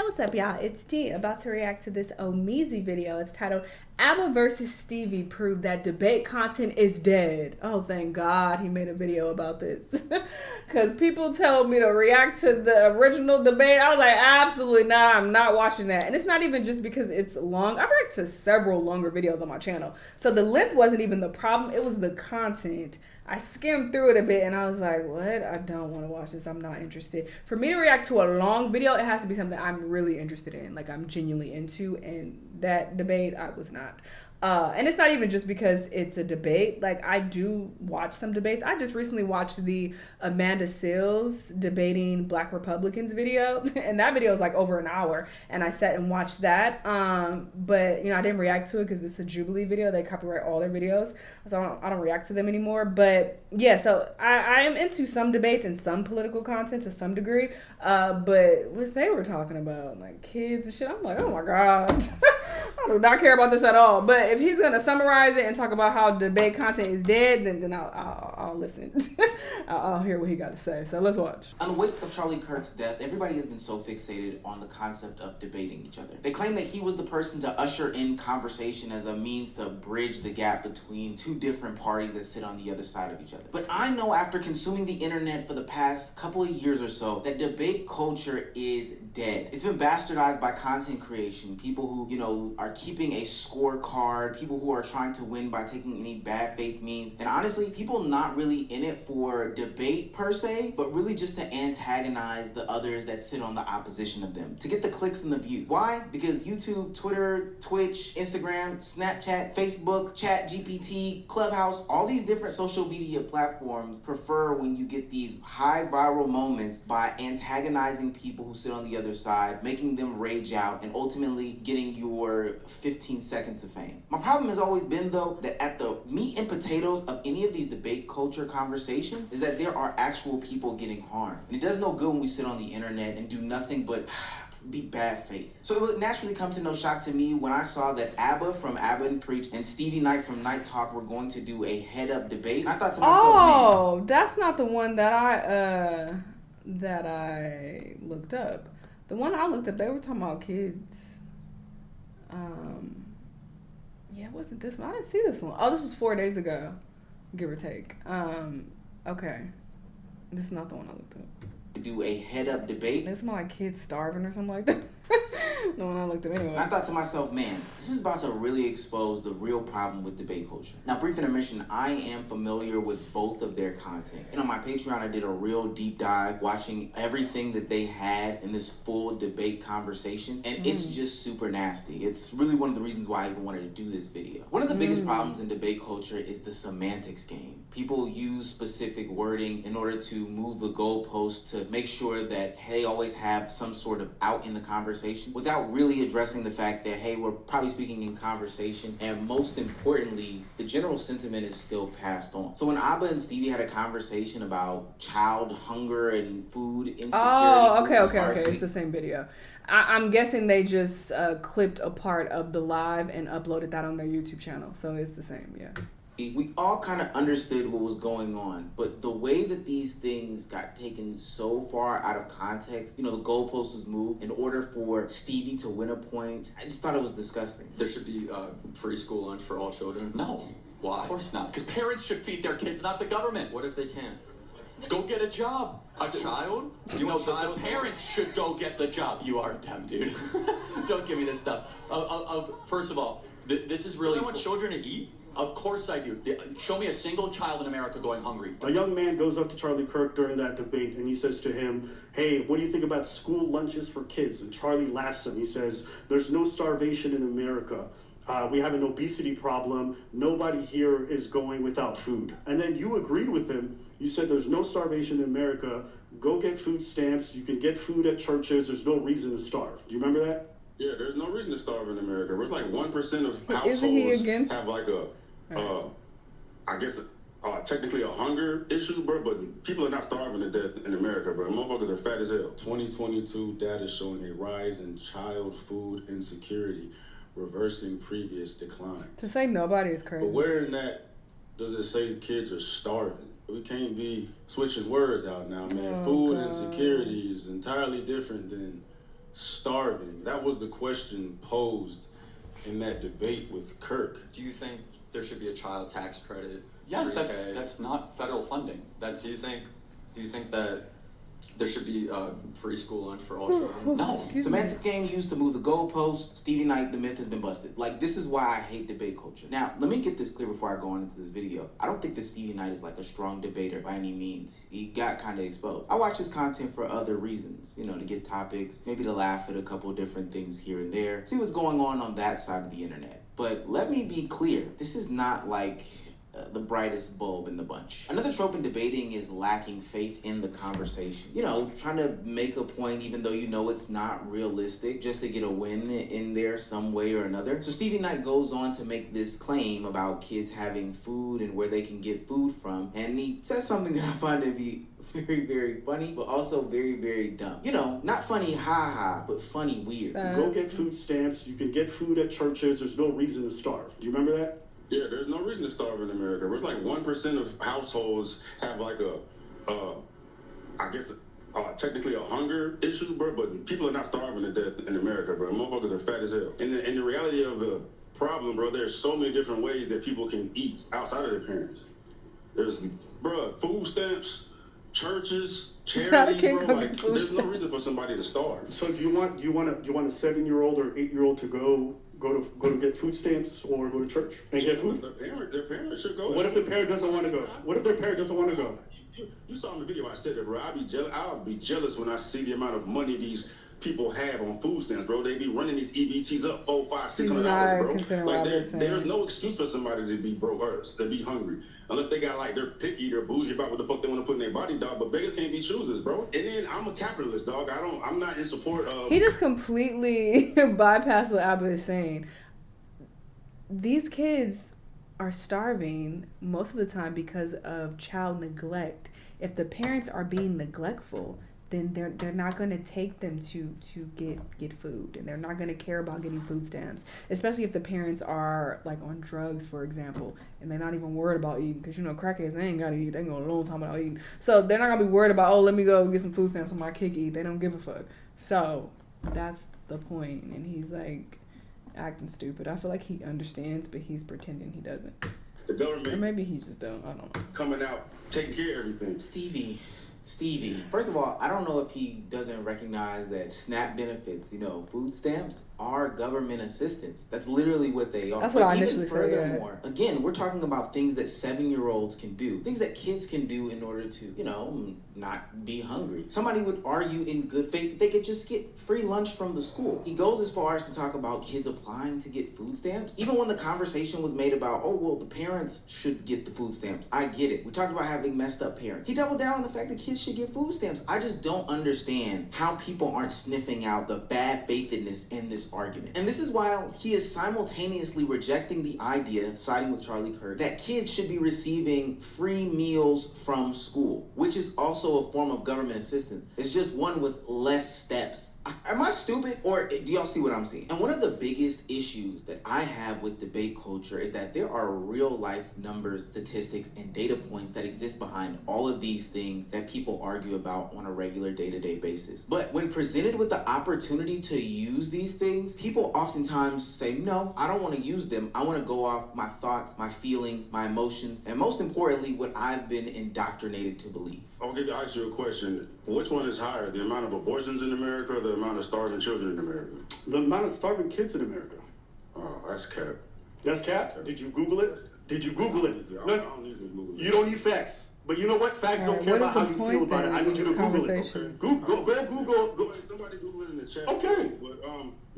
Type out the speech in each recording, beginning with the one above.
What's up, y'all? It's T, about to react to this Omeezy video. It's titled ABBA versus Stevie prove that debate content is dead. Oh, thank God he made a video about this. Because people told me to react to the original debate. I was like, absolutely not. I'm not watching that. And it's not even just because it's long. I've reacted to several longer videos on my channel. So the length wasn't even the problem. It was the content. I skimmed through it a bit and I was like, what? I don't want to watch this. I'm not interested. For me to react to a long video, it has to be something I'm really interested in, like I'm genuinely into, and that debate, I was not. And it's not even just because it's a debate. Like, I do watch some debates. I just recently watched the Amanda Seales debating Black Republicans video, and that video was like over an hour, and I sat and watched that. But you know, I didn't react to it because it's a Jubilee video. They copyright all their videos, so I don't react to them anymore. But yeah, so I am into some debates and some political content to some degree. But what they were talking about, like kids and shit, I'm like, oh my God. I do not care about this at all. But if he's gonna summarize it and talk about how debate content is dead, then I'll listen. I'll hear what he got to say. So let's watch. On the wake of Charlie Kirk's death, everybody has been so fixated on the concept of debating each other. They claim that he was the person to usher in conversation as a means to bridge the gap between two different parties that sit on the other side of each other. But I know after consuming the internet for the past couple of years or so that debate culture is dead. It's been bastardized by content creation, people who, you know, are keeping a scorecard, people who are trying to win by taking any bad faith means, and honestly, people not really in it for debate per se, but really just to antagonize the others that sit on the opposition of them, to get the clicks and the views. Why? Because YouTube, Twitter, Twitch, Instagram, Snapchat, Facebook, Chat GPT, Clubhouse, all these different social media platforms prefer when you get these high viral moments by antagonizing people who sit on the other side, making them rage out, and ultimately getting your 15 seconds of fame. My problem has always been, though, that at the meat and potatoes of any of these debate culture conversations is that there are actual people getting harmed. And it does no good when we sit on the internet and do nothing but be bad faith. So it would naturally come to no shock to me when I saw that ABBA from ABBA and Preach and Stevie Knight from Night Talk were going to do a head-up debate. And I thought to myself, oh, man, that's not the one that I looked up. The one I looked up, they were talking about kids. Yeah, it wasn't this one. I didn't see this one. Oh, this was 4 days ago, give or take. Okay. This is not the one I looked up. Do a head-up debate. This is like kids starving or something like that. The one I looked at anyway. And I thought to myself, man, this is about to really expose the real problem with debate culture. Now, brief intermission, I am familiar with both of their content. And on my Patreon, I did a real deep dive watching everything that they had in this full debate conversation. And it's just super nasty. It's really one of the reasons why I even wanted to do this video. One of the biggest problems in debate culture is the semantics game. People use specific wording in order to move the goalpost to make sure that they always have some sort of out in the conversation without really addressing the fact that, hey, we're probably speaking in conversation, and most importantly, the general sentiment is still passed on. So when ABBA and Stevie had a conversation about child hunger and food insecurity. Oh, okay. It's the same video. I'm guessing they just clipped a part of the live and uploaded that on their YouTube channel. So it's the same, yeah. We all kind of understood what was going on, but the way that these things got taken so far out of context, you know, the goalpost was moved in order for Stevie to win a point. I just thought it was disgusting. There should be free school lunch for all children. No. Why? Of course not. Because parents should feed their kids, not the government. What if they can't? Go get a job. A child? You know, the parents should go get the job. You are dumb, dude. Don't give me this stuff. First of all, this is really... You want children to eat? Of course I do. Show me a single child in America going hungry. A young man goes up to Charlie Kirk during that debate and he says to him, hey, what do you think about school lunches for kids? And Charlie laughs at him. He says, there's no starvation in America. We have an obesity problem. Nobody here is going without food. And then you agreed with him. You said there's no starvation in America. Go get food stamps. You can get food at churches. There's no reason to starve. Do you remember that? Yeah, there's no reason to starve in America. It's like 1% of households have like I guess technically a hunger issue, bro, but people are not starving to death in America, bro. Motherfuckers are fat as hell. 2022 data showing a rise in child food insecurity, reversing previous declines. To say nobody is crazy. But where in that does it say kids are starving? We can't be switching words out now, man. Food insecurity is entirely different than starving? That was the question posed in that debate with Kirk. Do you think there should be a child tax credit? Yes, that's not federal funding. Do you think that there should be free school lunch for all children? No. Semantics game used to move the goalposts. Stevie Knight, the myth has been busted. Like, this is why I hate debate culture. Now, let me get this clear before I go on into this video. I don't think that Stevie Knight is like a strong debater by any means. He got kind of exposed. I watch his content for other reasons, you know, to get topics, maybe to laugh at a couple different things here and there, see what's going on that side of the internet. But let me be clear, this is not like the brightest bulb in the bunch. Another trope in debating is lacking faith in the conversation. You know, trying to make a point even though you know it's not realistic, just to get a win in there some way or another. So Stevie Knight goes on to make this claim about kids having food and where they can get food from, and he says something that I find to be very, very funny, but also very, very dumb. You know, not funny ha-ha, but funny weird. Go get food stamps. You can get food at churches. There's no reason to starve. Do you remember that? Yeah, there's no reason to starve in America. It's like 1% of households have like technically a hunger issue, bro, but people are not starving to death in America, bro. Motherfuckers are fat as hell. And the reality of the problem, bro, there's so many different ways that people can eat outside of their parents. There's, bro, food stamps, churches, charities, bro. Like, there's no reason for somebody to starve. So do you want a 7-year-old or 8-year-old to go to get food stamps or go to church and get food? Their parents should go. What if the parent doesn't want to go? What if their parent doesn't want to go? You saw in the video I said that, bro. I'll be jealous when I see the amount of money these people have on food stamps, bro. They be running these EBTs up $400, $500, $600, bro. Like, there's no excuse for somebody to be broke or to be hungry. Unless they got, like, they're picky, they're bougie about what the fuck they want to put in their body, dog. But beggars can't be choosers, bro. And then I'm a capitalist, dog. I'm not in support of... He just completely bypassed what Abba is saying. These kids are starving most of the time because of child neglect. If the parents are being neglectful, then they're not going to take them to get food, and they're not going to care about getting food stamps, especially if the parents are like on drugs, for example, and they're not even worried about eating, because you know crackheads, they ain't got to eat, they go a long time without eating, so they're not going to be worried about, oh, let me go get some food stamps so my kid can eat. They don't give a fuck. So that's the point, and he's like acting stupid. I feel like he understands, but he's pretending he doesn't. The government, or maybe he just don't, I don't know, coming out taking care of everything. Stevie, first of all, I don't know if he doesn't recognize that SNAP benefits, you know, food stamps are government assistance. That's literally what they are. That's what I initially said. Furthermore, again, we're talking about things that 7-year-olds can do, things that kids can do in order to, you know, not be hungry. Somebody would argue in good faith that they could just get free lunch from the school. He goes as far as to talk about kids applying to get food stamps. Even when the conversation was made about, oh, well, the parents should get the food stamps. I get it. We talked about having messed up parents. He doubled down on the fact that kids should get food stamps. I just don't understand how people aren't sniffing out the bad faithedness in this argument. And this is while he is simultaneously rejecting the idea, siding with Charlie Kirk, that kids should be receiving free meals from school, which is also a form of government assistance. It's just one with less steps. Am I stupid, or do y'all see what I'm seeing? And one of the biggest issues that I have with debate culture is that there are real life numbers, statistics, and data points that exist behind all of these things that people argue about on a regular day-to-day basis. But when presented with the opportunity to use these things, people oftentimes say, no, I don't want to use them. I want to go off my thoughts, my feelings, my emotions, and most importantly, what I've been indoctrinated to believe. I'll ask you a question. Which one is higher, the amount of abortions in America or the amount of starving children in America? The amount of starving kids in America. Oh, that's cap. That's cap? Did you Google it? Did you Google it? No, I don't need to Google it. You don't need facts. But you know what? Facts don't care about how you feel about it. I need you to Google it. Okay. Google. Somebody Google it in the chat. Okay.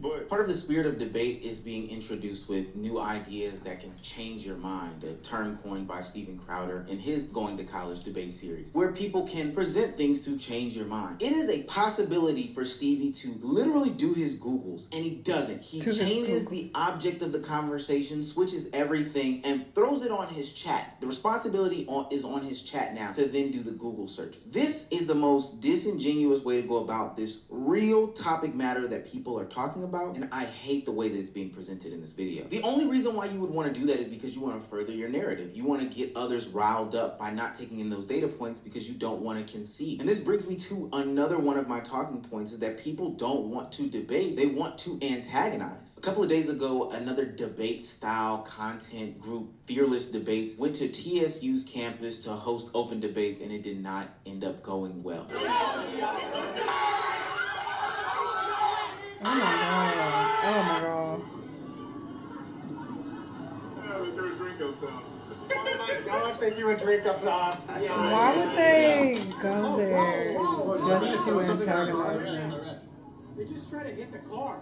But part of the spirit of debate is being introduced with new ideas that can change your mind, a term coined by Steven Crowder in his Going to College debate series, where people can present things to change your mind. It is a possibility for Stevie to literally do his Googles, and he doesn't. He changes the object of the conversation, switches everything, and throws it on his chat. The responsibility is on his chat now to then do the Google searches. This is the most disingenuous way to go about this real topic matter that people are talking about, and I hate the way that it's being presented in this video. The only reason why you would want to do that is because you want to further your narrative. You want to get others riled up by not taking in those data points because you don't want to concede. And this brings me to another one of my talking points, is that people don't want to debate, they want to antagonize. A couple of days ago, another debate style content group, Fearless Debates, went to TSU's campus to host open debates, and it did not end up going well. Oh my god. Oh my god. They threw a drink up there. Oh my gosh, they threw a drink up there. Why would they go there just to antagonize them? They just tried to hit the car.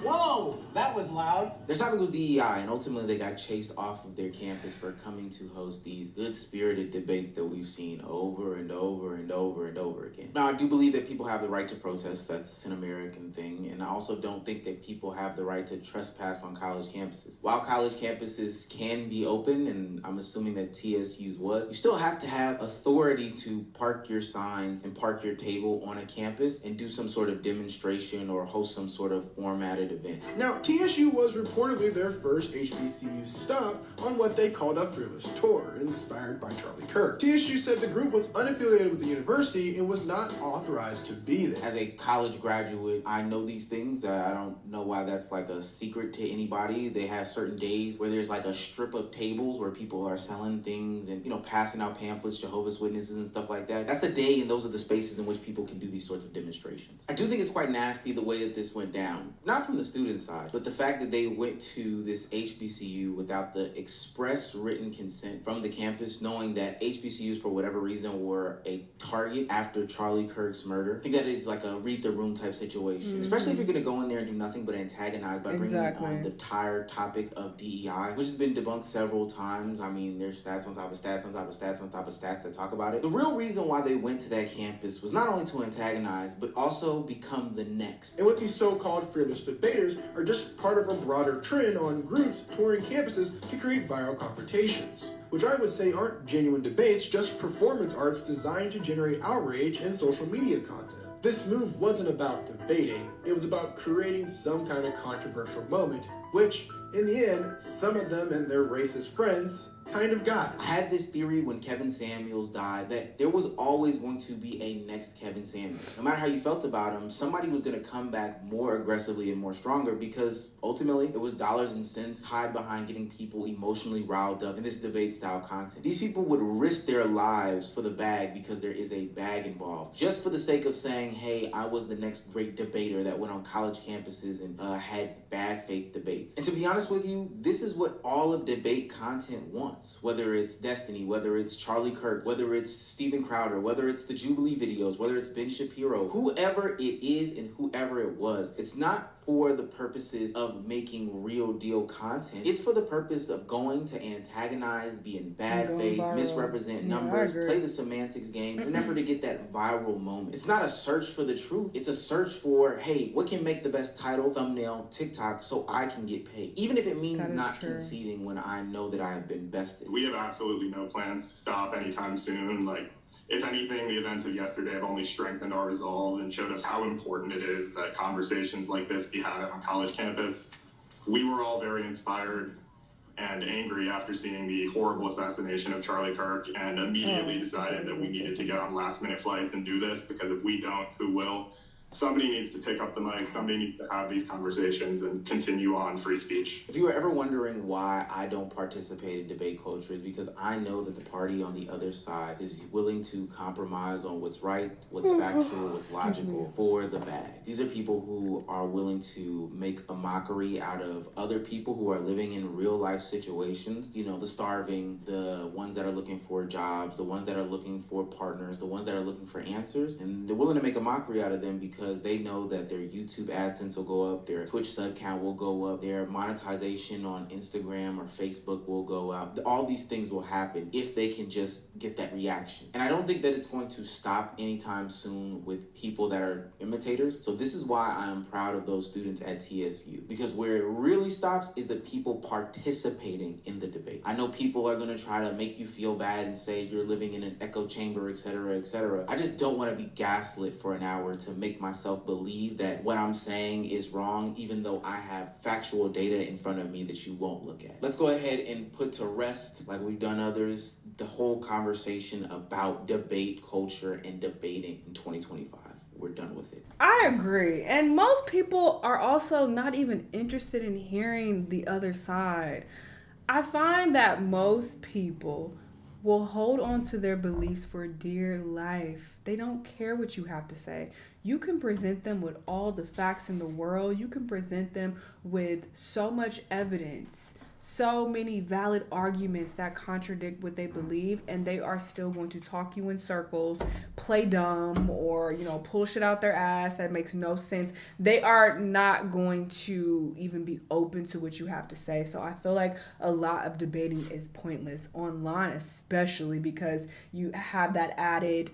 Whoa, that was loud. Their topic was DEI, and ultimately they got chased off of their campus for coming to host these good-spirited debates that we've seen over and over and over and over again. Now, I do believe that people have the right to protest. That's an American thing. And I also don't think that people have the right to trespass on college campuses. While college campuses can be open, and I'm assuming that TSU's was, you still have to have authority to park your signs and park your table on a campus and do some sort of demonstration or host some sort of formatted event. Now, TSU was reportedly their first HBCU stop on what they called a Fearless Tour, inspired by Charlie Kirk. TSU said the group was unaffiliated with the university and was not authorized to be there. As a college graduate, I know these things. I don't know why that's like a secret to anybody. They have certain days where there's like a strip of tables where people are selling things and, passing out pamphlets, Jehovah's Witnesses and stuff like that. That's the day, and those are the spaces in which people can do these sorts of demonstrations. I do think it's quite nasty the way that this went down. Not from the student side, but the fact that they went to this HBCU without the express written consent from the campus, knowing that HBCUs for whatever reason were a target after Charlie Kirk's murder. I think that is like a read the room type situation, especially if you're going to go in there and do nothing but antagonize by bringing on the entire topic of DEI, which has been debunked several times. I mean, there's stats on top of stats on top of stats on top of stats that talk about it. The real reason why they went to that campus was not only to antagonize, but also become the next. And what these so-called fearless debaters are just part of a broader trend on groups touring campuses to create viral confrontations, which I would say aren't genuine debates, just performance arts designed to generate outrage and social media content. This move wasn't about debating, it was about creating some kind of controversial moment, which, in the end, some of them and their racist friends kind of got. I had this theory when Kevin Samuels died that there was always going to be a next Kevin Samuels. No matter how you felt about him, somebody was going to come back more aggressively and more stronger, because ultimately it was dollars and cents tied behind getting people emotionally riled up in this debate style content. These people would risk their lives for the bag because there is a bag involved, just for the sake of saying, hey, I was the next great debater that went on college campuses and had bad faith debates. And to be honest with you, this is what all of debate content wants. Whether it's Destiny, whether it's Charlie Kirk, whether it's Steven Crowder, whether it's the Jubilee videos, whether it's Ben Shapiro, whoever it is and whoever it was, it's not for the purposes of making real deal content. It's for the purpose of going to antagonize, be in bad faith, misrepresent numbers, play the semantics game, in an effort to get that viral moment. It's not a search for the truth. It's a search for, hey, what can make the best title, thumbnail, TikTok so I can get paid? Even if it means not conceding when I know that I have been bested. We have absolutely no plans to stop anytime soon. If anything, the events of yesterday have only strengthened our resolve and showed us how important it is that conversations like this be had on college campus. We were all very inspired and angry after seeing the horrible assassination of Charlie Kirk, and immediately decided that we needed to get on last-minute flights and do this, because if we don't, who will? Somebody needs to pick up the mic, somebody needs to have these conversations and continue on free speech. If you were ever wondering why I don't participate in debate culture, is because I know that the party on the other side is willing to compromise on what's right, what's factual, what's logical for the bag. These are people who are willing to make a mockery out of other people who are living in real life situations. The starving, the ones that are looking for jobs, the ones that are looking for partners, the ones that are looking for answers. And they're willing to make a mockery out of them because because they know that their YouTube AdSense will go up, their Twitch sub count will go up, their monetization on Instagram or Facebook will go up. All these things will happen if they can just get that reaction. And I don't think that it's going to stop anytime soon with people that are imitators. So this is why I'm proud of those students at TSU, because where it really stops is the people participating in the debate. I know people are going to try to make you feel bad and say you're living in an echo chamber, etc., etc. I just don't want to be gaslit for an hour to make myself believe that what I'm saying is wrong, even though I have factual data in front of me that you won't look at. Let's go ahead and put to rest, like we've done others, the whole conversation about debate culture and debating in 2025. We're done with it. I agree. And most people are also not even interested in hearing the other side. I find that most people will hold on to their beliefs for dear life. They don't care what you have to say. You can present them with all the facts in the world. You can present them with so much evidence, so many valid arguments that contradict what they believe, and they are still going to talk you in circles, play dumb, or, you know, pull shit out their ass that makes no sense. They are not going to even be open to what you have to say. So I feel like a lot of debating is pointless online, especially because you have that added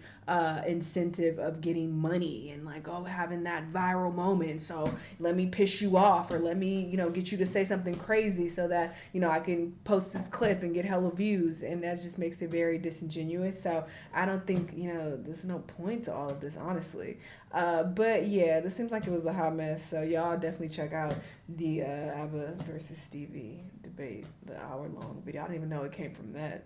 incentive of getting money and like, oh, having that viral moment. So let me piss you off, or let me, you know, get you to say something crazy so that, you know, I can post this clip and get hella views. And that just makes it very disingenuous. So I don't think, you know, there's no point to all of this, honestly. But yeah, this seems like it was a hot mess. So y'all definitely check out the ABBA versus Stevie debate, the hour-long video. I didn't even know it came from that,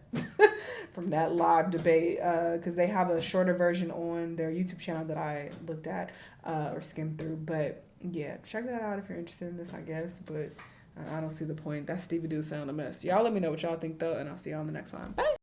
from that live debate, because they have a shorter version on their YouTube channel that I looked at or skimmed through. But yeah, check that out if you're interested in this, I guess. But I don't see the point. That Stevie do sound a mess. Y'all let me know what y'all think, though, and I'll see y'all on the next one. Bye.